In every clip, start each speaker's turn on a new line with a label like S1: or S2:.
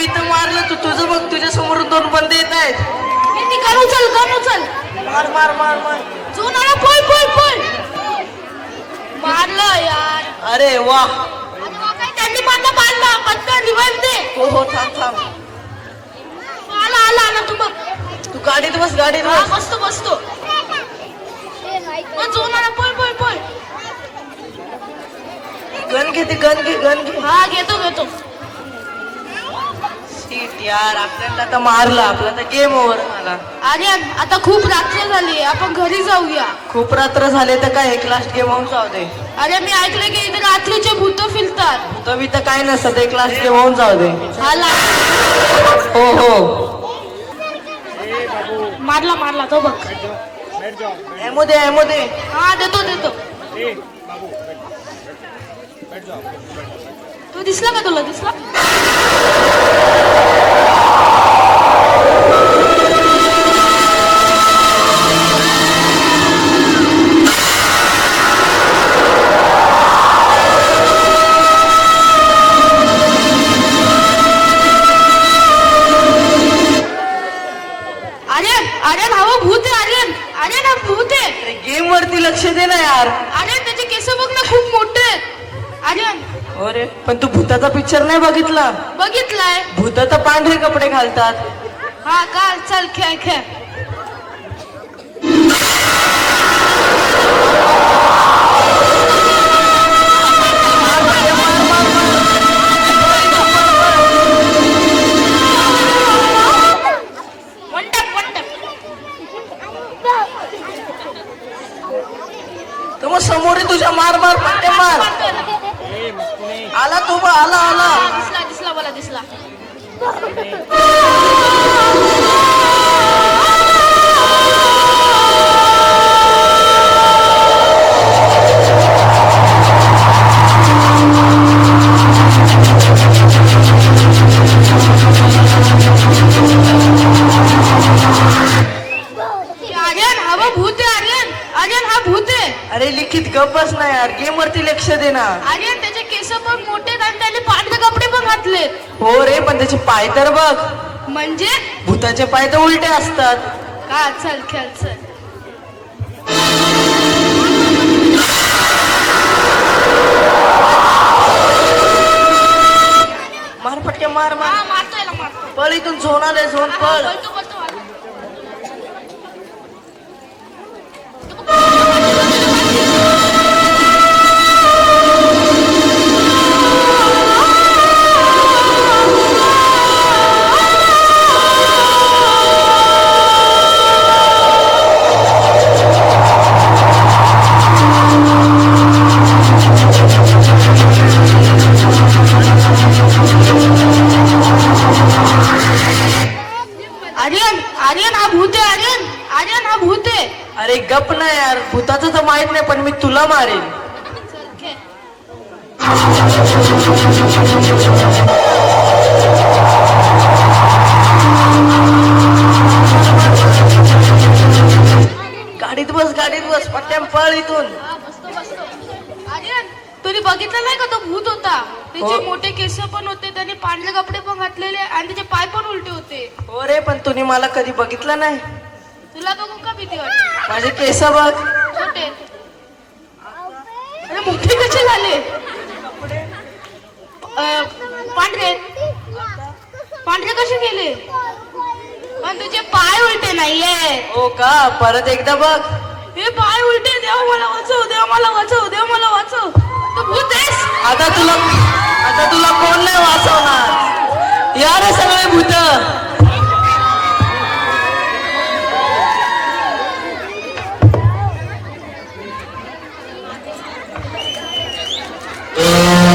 S1: मी तर मारलं तू तुझं बघ तुझ्या समोरून दोन बंद येत आहेत.
S2: ती गण उचल गण उचल.
S1: मार मार मार मार.
S2: जून आला पळ पळ पळ. मारलं यार.
S1: अरे वा.
S2: त्यांनी मारला मारला पटकन रिवाइव दे.
S1: हो हो थांब थांब.
S2: आला आला आला तू बघ.
S1: तू गाडीत बस गाडीत
S2: हा
S1: बस.
S2: बसतो बसतो. जून आला पळ पळ पळ.
S1: गन घे गन घे गन घे.
S2: हा घेतो घेतो.
S1: शीट यार आपल्याला तर मारलं आपला तर गेम ओव्हर झाला.
S2: आर्यन आता खूप रात्र झाली आपण घरी जाऊया.
S1: खूप रात्र झाले तर काय एक लास्ट गेम होऊन जाऊ दे.
S2: अरे मी ऐकलं की इथे रात्रीचे भूत फिरतात.
S1: तो मी तर काय नसत एक लास्ट गेम होऊन जाऊ दे.
S2: आला.
S1: हो हो.
S2: मारला मारला तो बघ.
S1: एमो दे एमो दे.
S2: हा देतो देतो. तो दिसला का तुला दिसला. आर्यन आर्यन हवं भूत आहे. आर्यन आर्यन हा भूत आहे.
S1: गेम वरती लक्ष दे ना यार.
S2: आर्यन त्याचे केस बघ ना खूप मोठे आहेत. आर्यन
S1: अरे पण तू भूताचा पिक्चर नाही बघितला.
S2: बघितलाय.
S1: भूत तर पांढरे कपडे घालतात.
S2: हा का चल खेळ खेळ.
S1: तर मग समोर आहे तुझ्या मार मार पट्टे मार. आला तो बा आला आला.
S2: दिसला दिसला मला दिसला. आर्यन हवा भूत आहे. आर्यन आर्यन हा भूत आहे.
S1: अरे लिखित गप्पच ना यार गेम वरती लक्ष दे ना.
S2: आर्यन त्याचे केस पण मोठे आणि त्याने पांढरे कपडे पण घातलेत.
S1: हो रे पण त्याचे पाय तर बघ.
S2: म्हणजे
S1: भूताचे पाय तर उलटे असतात.
S2: का चल खेळ चल.
S1: मार पटके मार मार.
S2: हा मारतो याला मारतो.
S1: पळ इथून झोन आले झोन
S2: हा,
S1: पळ.
S2: बोलतो बोलतो आला. आर्यन आर्यन हा भूत आहे. आर्यन आर्यन हा भूत आहे.
S1: अरे गप ना यार भूताचं तर माहित नाही पण मी तुला मारेन.
S2: चल खेळ.
S1: गाडीत बस पट्ट्याम पळ इथून.
S2: हा, बसतो बसतो. आर्यन तुम्ही बघितलं नाही का तो भूत होता. त्याचे
S1: हो.
S2: मोठे केस पण होते. त्याने पांढरे कपडे पण घातलेले आणि त्याचे पाय पण उलटे होते.
S1: हो रे पण तुम्ही मला कधी बघितलं नाही.
S2: तुला बघून का भीती वाटते.
S1: माझे केस बघ.
S2: छोटे. अरे मोठे कसे झाले. पांढरे पांढरे कसे गेले. पण तुझे पाय उलटे नाहीये.
S1: हो का परत एकदा बघ.
S2: हे पाय उलटे. देवा मला वाचव देवा मला वाचव देवा मला वाचव. तू भूत आहेस.
S1: आता तुला कोण नाही वाचवणार. या रे सगळे भूत.
S3: ओम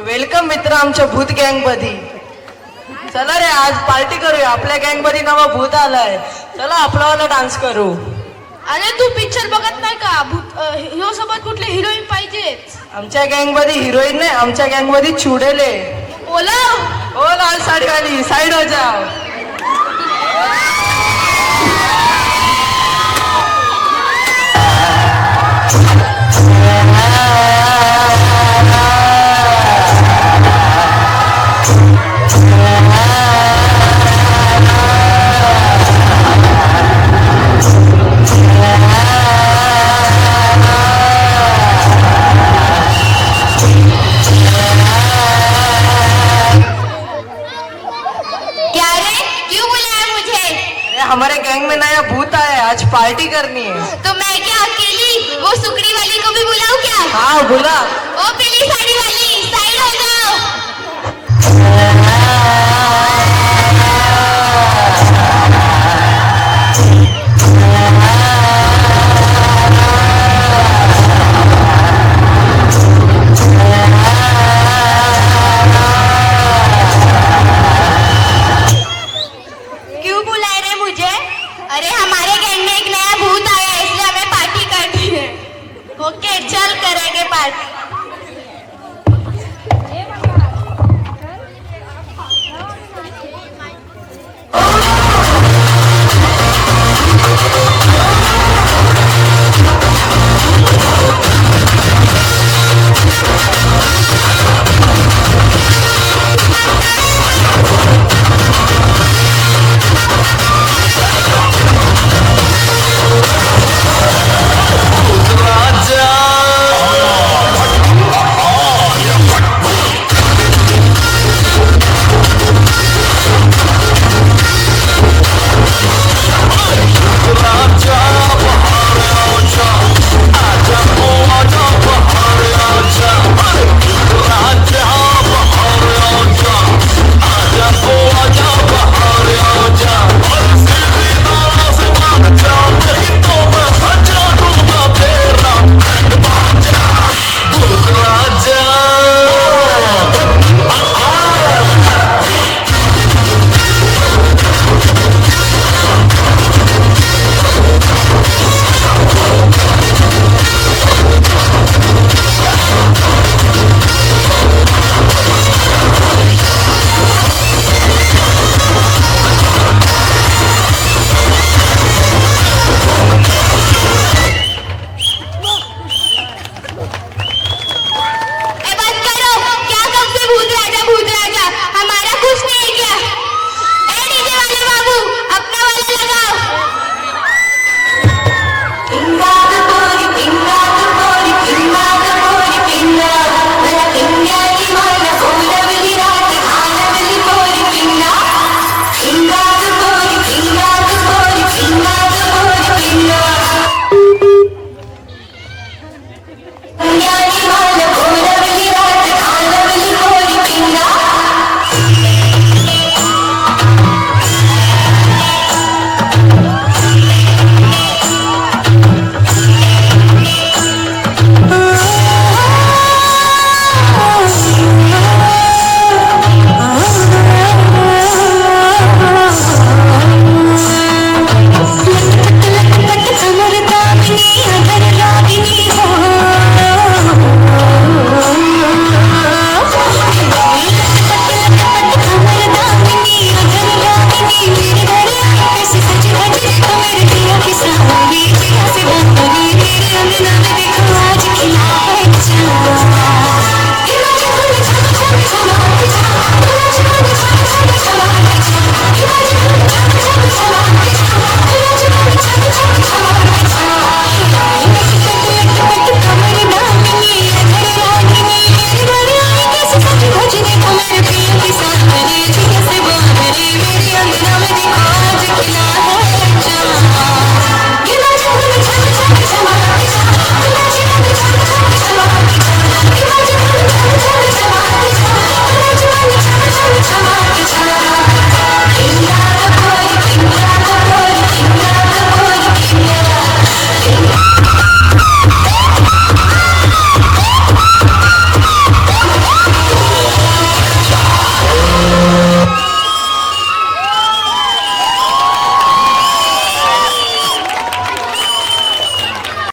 S1: वेलकम मित्र आमच्या भूत गँग मध्ये. चला रे आज पार्टी करूया. आपल्या गँग मध्ये नवा भूत आलाय. चला आपलावाला डान्स करू.
S2: अरे तू पिक्चर बघत नाही का? हिरो सोबत कुठले हिरोईन पाहिजेच.
S1: आमच्या गँग मध्ये हिरोईन नाही, आमच्या गँग मध्ये चुडेले.
S2: बोला
S1: ओ लाल साडीवाली साइड हो जाओ. हमारे गैंग में नया भूत आया है, आज पार्टी करनी है.
S2: तो मैं क्या अकेली? वो सुकड़ी वाली को भी बुलाऊं क्या?
S1: हाँ बुला.
S2: ओ पीली साड़ी वाली